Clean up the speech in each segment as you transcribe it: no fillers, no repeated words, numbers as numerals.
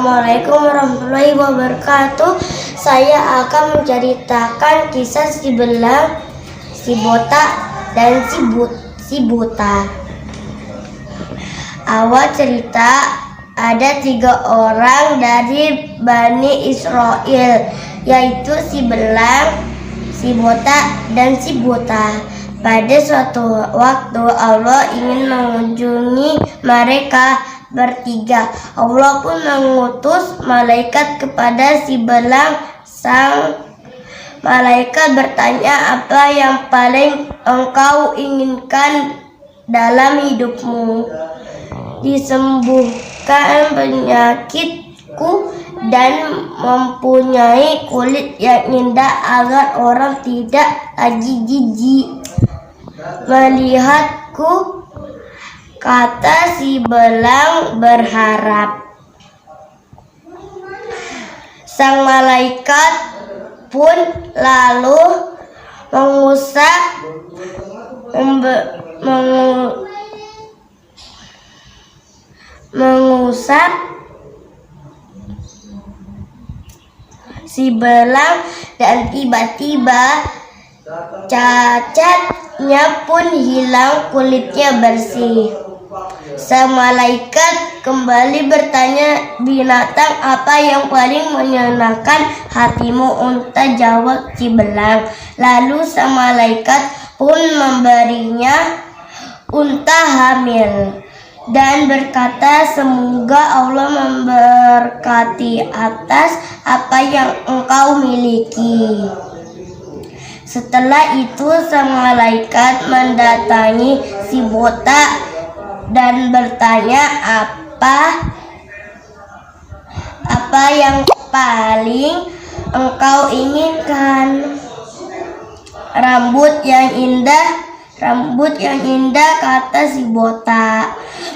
Assalamualaikum warahmatullahi wabarakatuh. Saya akan menceritakan kisah si belang, si botak, dan si buta. Awal cerita, ada 3 orang dari Bani Israel, yaitu si belang, si botak, dan si buta. Pada suatu waktu Allah ingin mengunjungi mereka bertiga. Allah pun mengutus malaikat kepada si belang. Sang malaikat bertanya, apa yang paling engkau inginkan dalam hidupmu? Disembuhkan penyakitku dan mempunyai kulit yang indah agar orang tidak lagi jijik melihatku, kata si belang berharap. Sang malaikat pun lalu mengusap si belang, dan tiba-tiba cacatnya pun hilang, kulitnya bersih. Sang malaikat kembali bertanya, binatang apa yang paling menyenangkan hatimu? Unta, jawab si belang. Lalu sang malaikat pun memberinya unta hamil dan berkata, semoga Allah memberkati atas apa yang engkau miliki. Setelah itu sang malaikat mendatangi si botak dan bertanya, apa yang paling engkau inginkan? Rambut yang indah, kata si botak.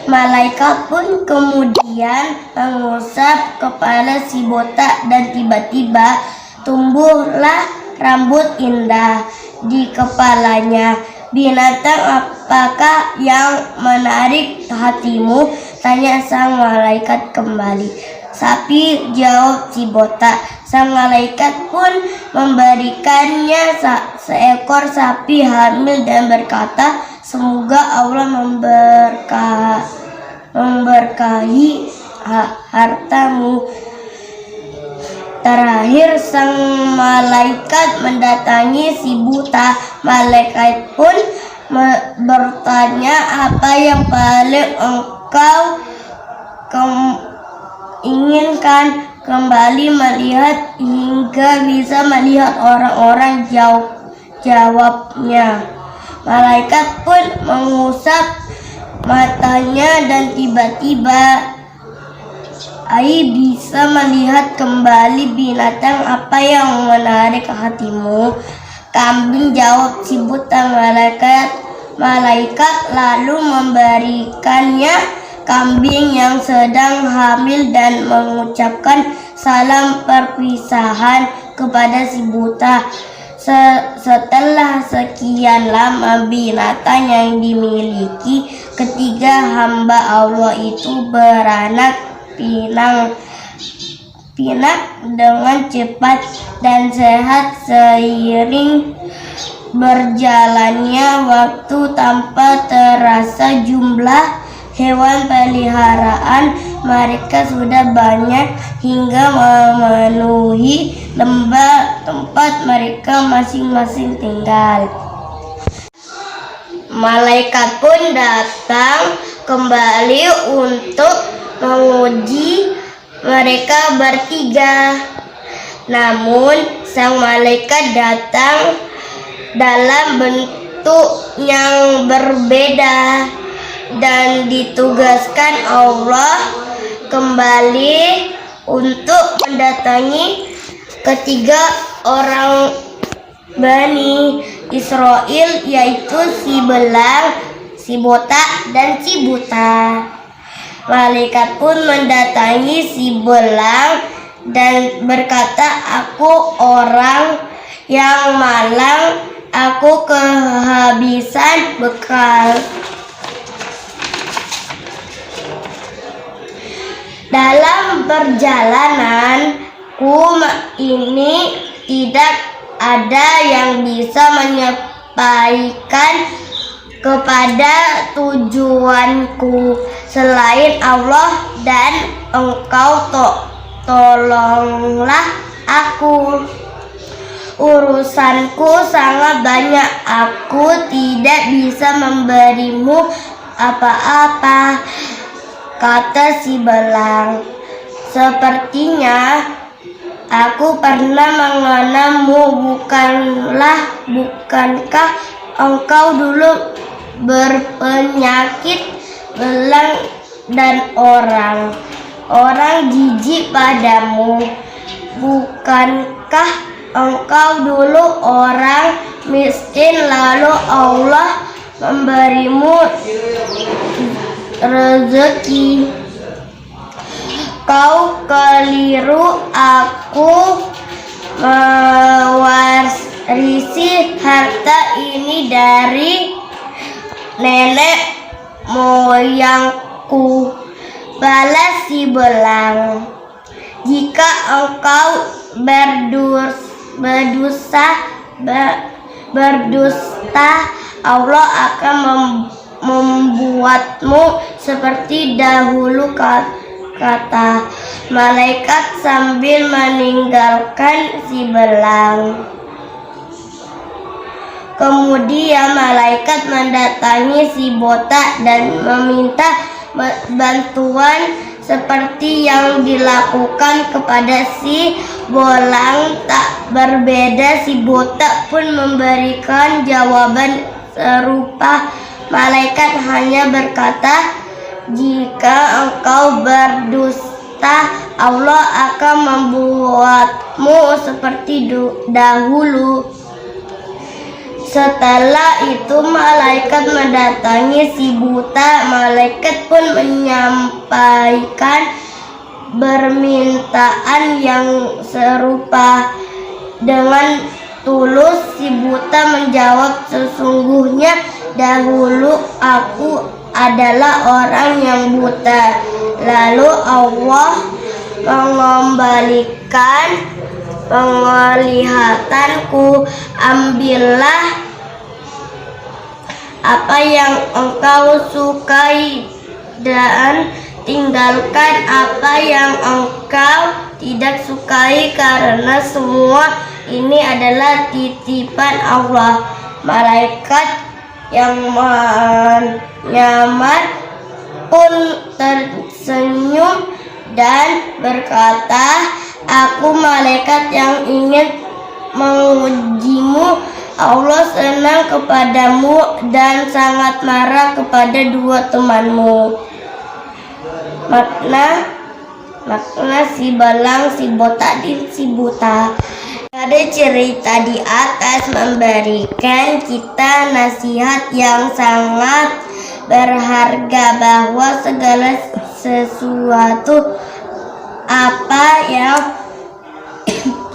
Malaikat pun kemudian mengusap kepala si botak dan tiba-tiba tumbuhlah rambut indah di kepalanya. Binatang apakah yang menarik hatimu? Tanya sang malaikat kembali. Sapi, jawab si botak. Sang malaikat pun memberikannya seekor sapi hamil dan berkata, semoga Allah memberkahi hartamu. Terakhir sang malaikat mendatangi si buta. Malaikat pun bertanya, apa yang paling engkau inginkan? Kembali melihat hingga bisa melihat orang-orang, jawabnya. Malaikat pun mengusap matanya dan tiba-tiba bisa melihat kembali. Binatang apa yang menarik hatimu? Kambing, jawab si buta. Malaikat lalu memberikannya kambing yang sedang hamil dan mengucapkan salam perpisahan kepada si buta. Setelah sekian lama binatang yang dimiliki ketiga hamba Allah itu beranak pinak dengan cepat dan sehat. Seiring berjalannya waktu, tanpa terasa jumlah hewan peliharaan mereka sudah banyak hingga memenuhi lembah tempat mereka masing-masing tinggal. Malaikat pun datang kembali untuk menguji mereka bertiga. Namun sang malaikat datang dalam bentuk yang berbeda dan ditugaskan Allah kembali untuk mendatangi ketiga orang Bani Israel, yaitu si belang, si botak, dan si buta. Malaikat pun mendatangi si belang dan berkata, aku orang yang malang, aku kehabisan bekal. Dalam perjalananku ini tidak ada yang bisa menyampaikan kepada tujuanku selain Allah, dan Engkau tolonglah aku. Urusanku sangat banyak, aku tidak bisa memberimu apa-apa, kata si belang. Sepertinya aku pernah mengenalmu, bukankah engkau dulu berpenyakit belang dan orang jijik padamu? Bukankah engkau dulu orang miskin, lalu Allah memberimu rezeki? Kau keliru, aku mewarisi harta ini dari nenek moyangku, balas si belang. Jika engkau berdusta, Allah akan membuatmu seperti dahulu, kata malaikat sambil meninggalkan si belang. Kemudian malaikat mendatangi si botak dan meminta bantuan seperti yang dilakukan kepada si belang. Tak berbeda, si botak pun memberikan jawaban serupa. Malaikat hanya berkata, jika engkau berdusta, Allah akan membuatmu seperti dahulu. Setelah itu malaikat mendatangi si buta. Malaikat pun menyampaikan permintaan yang serupa. Dengan tulus si buta menjawab, sesungguhnya dahulu aku adalah orang yang buta. Lalu Allah mengembalikan penglihatanku. Ambillah apa yang engkau sukai dan tinggalkan apa yang engkau tidak sukai, karena semua ini adalah titipan Allah. Malaikat yang menyamar pun tersenyum dan berkata, aku malaikat yang ingin mengujimu. Allah senang kepadamu dan sangat marah kepada dua temanmu. Makna si belang, si botak, dan si buta. Dari cerita di atas memberikan kita nasihat yang sangat berharga, bahwa segala sesuatu apa yang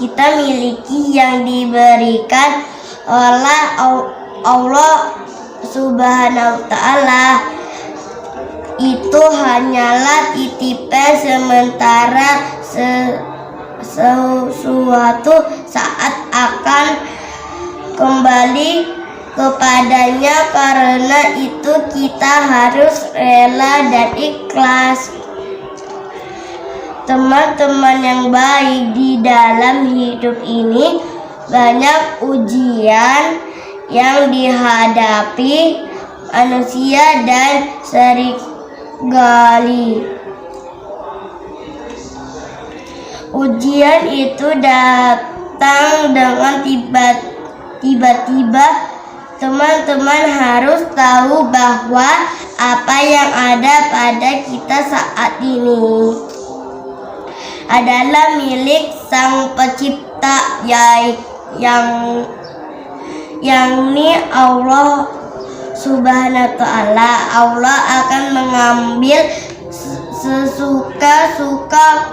kita miliki yang diberikan oleh Allah Subhanahu wa Ta'ala, itu hanyalah titipan sementara. Sesuatu saat akan kembali kepadanya, karena itu kita harus rela dan ikhlas. Teman-teman yang baik, di dalam hidup ini banyak ujian yang dihadapi manusia dan serigala. Ujian itu datang dengan tiba-tiba. Teman-teman harus tahu bahwa apa yang ada pada kita saat ini adalah milik Sang Pencipta, yakni Allah Subhanahu wa Ta'ala. Allah akan mengambil sesuka-suka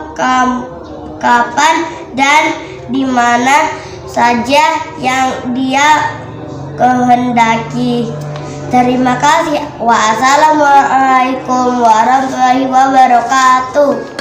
kapan dan di mana saja yang Dia kehendaki. Terima kasih. Wassalamualaikum warahmatullahi wabarakatuh.